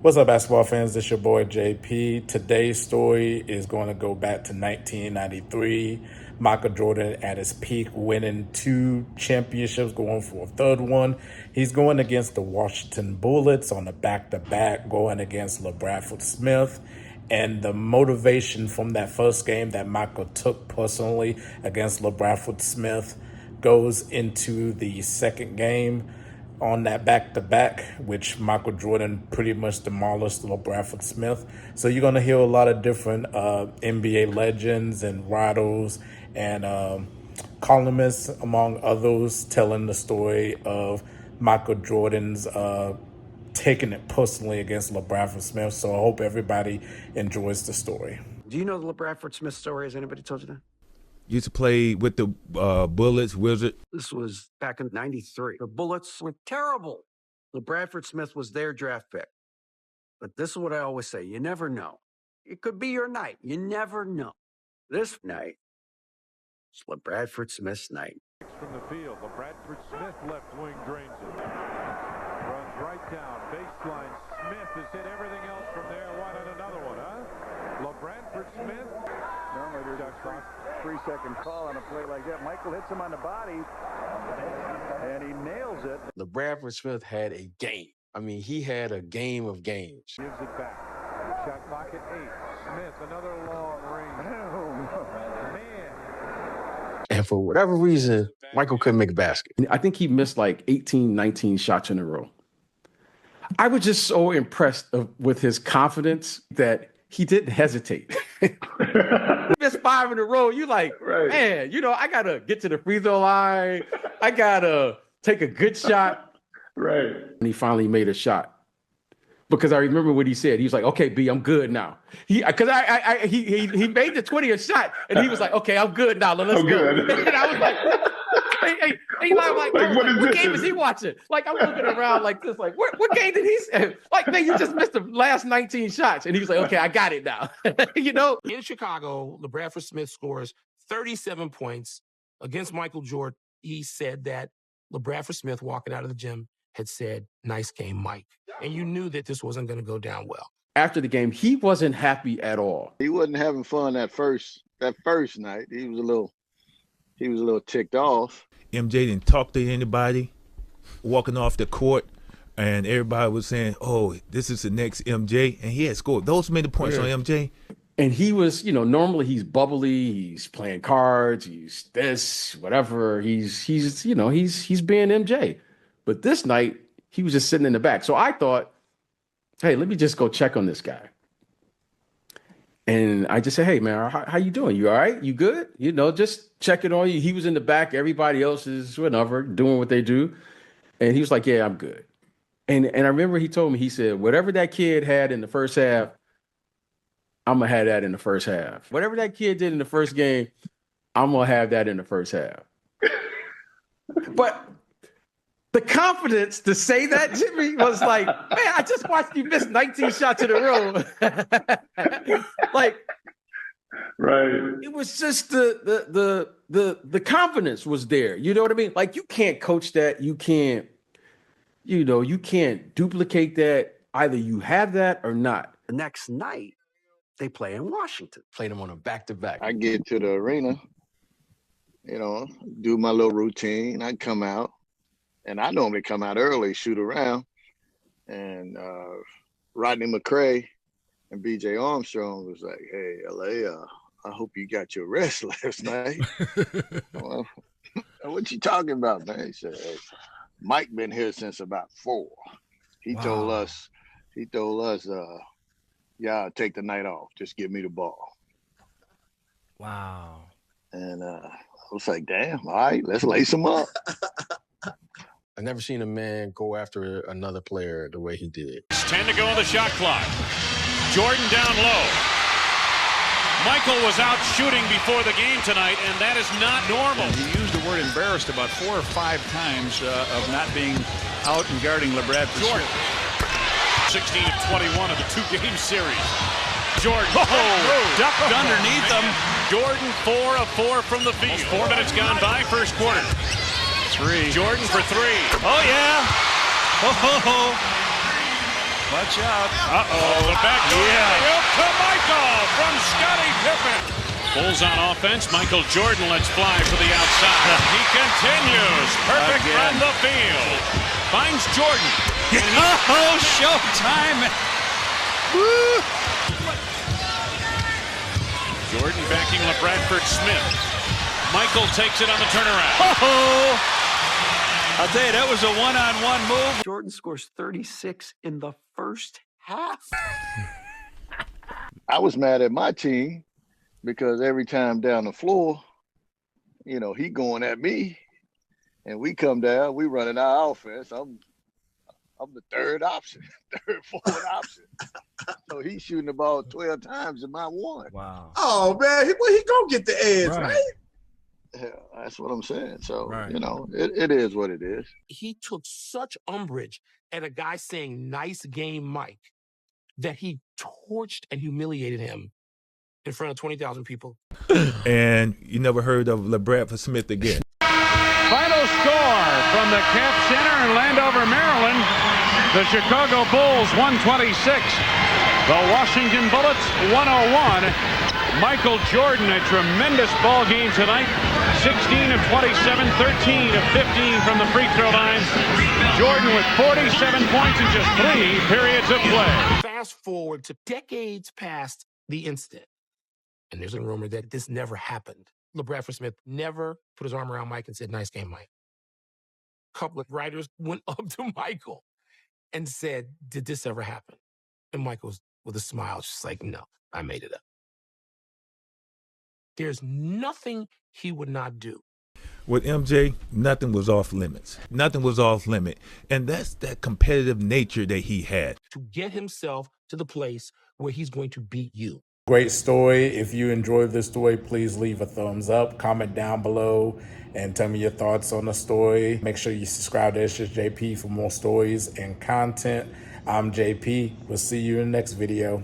What's up, basketball fans? This your boy JP. Today's story is going to go back to 1993. Michael Jordan at his peak, winning 2 championships, going for a third one. He's going against the Washington Bullets on a back-to-back, going against LaBradford Smith. And the motivation from that first game that Michael took personally against LaBradford Smith goes into the second game on that back-to-back, which Michael Jordan pretty much demolished LaBradford Smith. So you're going to hear a lot of different NBA legends and writers and columnists, among others, telling the story of Michael Jordan's taking it personally against LaBradford Smith. So I hope everybody enjoys the story. Do you know the LaBradford Smith story? Has anybody told you that? Used to play with the Bullets, Wizard. This was back in 93. The Bullets were terrible. LaBradford Smith was their draft pick. But this is what I always say. You never know. It could be your night. You never know. This night, it's LaBradford Smith's night. From the field, LaBradford Smith left wing drains it. Runs right down, baseline. Smith has hit everything else from there. Why not another one, huh? LaBradford Smith. Normally there's a 3-second call on a play like that. Michael hits him on the body, and he nails it. LaBradford Smith had a game. I mean, he had a game of games. Gives it back. Shot clock at 8. Smith, another long range. Oh, Man. And for whatever reason, Michael couldn't make a basket. I think he missed like 18, 19 shots in a row. I was just so impressed with his confidence that he didn't hesitate. Missed 5 in a row. You like, right. Man, I got to get to the free throw line. I got to take a good shot. Right. And he finally made a shot. Because I remember what he said. He was like, okay, B, I'm good now. He made the 20th shot, and he was like, okay, I'm good now. Let's go. And I was like, what game is he watching? Like, I'm looking around like this, like, what game did he say? Like, man, you just missed the last 19 shots. And he was like, okay, I got it now. In Chicago, LaBradford Smith scores 37 points against Michael Jordan. He said that LaBradford Smith, walking out of the gym, had said, nice game, Mike. And you knew that this wasn't going to go down well. After the game, he wasn't happy at all. He wasn't having fun that first night. He was a little ticked off. MJ didn't talk to anybody walking off the court, and everybody was saying, oh, this is the next MJ. And he had scored those many points on MJ. And he was, normally he's bubbly, he's playing cards, he's this, whatever. He's being MJ. But this night, he was just sitting in the back. So I thought, hey, let me just go check on this guy. And I just said, hey, man, how you doing? You all right? You good? Just checking on you. He was in the back. Everybody else is whatever, doing what they do. And he was like, yeah, I'm good. And I remember he told me, he said, whatever that kid had in the first half, I'm going to have that in the first half. Whatever that kid did in the first game, I'm going to have that in the first half. But the confidence to say that, Jimmy, was like, man, I just watched you miss 19 shots in a row. Like, right. It was just the confidence was there. You know what I mean? Like, you can't coach that. You can't duplicate that. Either you have that or not. The next night, they play in Washington. Played him on a back-to-back. I get to the arena, do my little routine. I come out. And I normally come out early, shoot around. And Rodney McCray and B.J. Armstrong was like, hey, L.A., I hope you got your rest last night. Well, what you talking about, man? He said, hey, Mike been here since about 4. He told us, yeah, I'll take the night off. Just give me the ball. Wow. And I was like, damn, all right, let's lace him up. I've never seen a man go after another player the way he did. 10 to go on the shot clock. Jordan down low. Michael was out shooting before the game tonight, and that is not normal. He used the word embarrassed about 4 or 5 times of not being out and guarding LaBradford Jordan. Smith. 16 of 21 of the 2-game series. Jordan Ducked underneath him. Jordan 4 of 4 from the field. 4 minutes gone by, first quarter. 3. Jordan for 3. Oh, yeah. Oh, ho, ho. Watch out. Uh-oh. The back door alley-oop to Michael from Scottie Pippen. Bulls on offense. Michael Jordan lets fly for the outside. He continues. Perfect from the field. Finds Jordan. Oh, showtime. Woo. Jordan backing LaBradford Smith. Michael takes it on the turnaround. Oh, I'll tell you, that was a one-on-one move. Jordan scores 36 in the first half. I was mad at my team because every time down the floor, you know, he going at me, and we come down, we running our offense. I'm the third option, third forward option. So he's shooting the ball 12 times in my one. Wow. Oh man, he gonna get the edge, right? Yeah, that's what I'm saying. So, you know, it is what it is. He took such umbrage at a guy saying nice game, Mike, that he torched and humiliated him in front of 20,000 people. And you never heard of LaBradford Smith again. Final score from the Cap Center in Landover, Maryland. The Chicago Bulls 126. The Washington Bullets 101. Michael Jordan, a tremendous ball game tonight. 16 of 27, 13 of 15 from the free throw line. Jordan with 47 points in just 3 periods of play. Fast forward to decades past the incident, and there's a rumor that this never happened. LaBradford Smith never put his arm around Mike and said, "Nice game, Mike." A couple of writers went up to Michael and said, "Did this ever happen?" And Michael was, with a smile, just like, "No, I made it up." There's nothing he would not do. With MJ, nothing was off limits. Nothing was off limit. And that's that competitive nature that he had. To get himself to the place where he's going to beat you. Great story. If you enjoyed this story, please leave a thumbs up, comment down below, and tell me your thoughts on the story. Make sure you subscribe to ItzJustJP for more stories and content. I'm JP. We'll see you in the next video.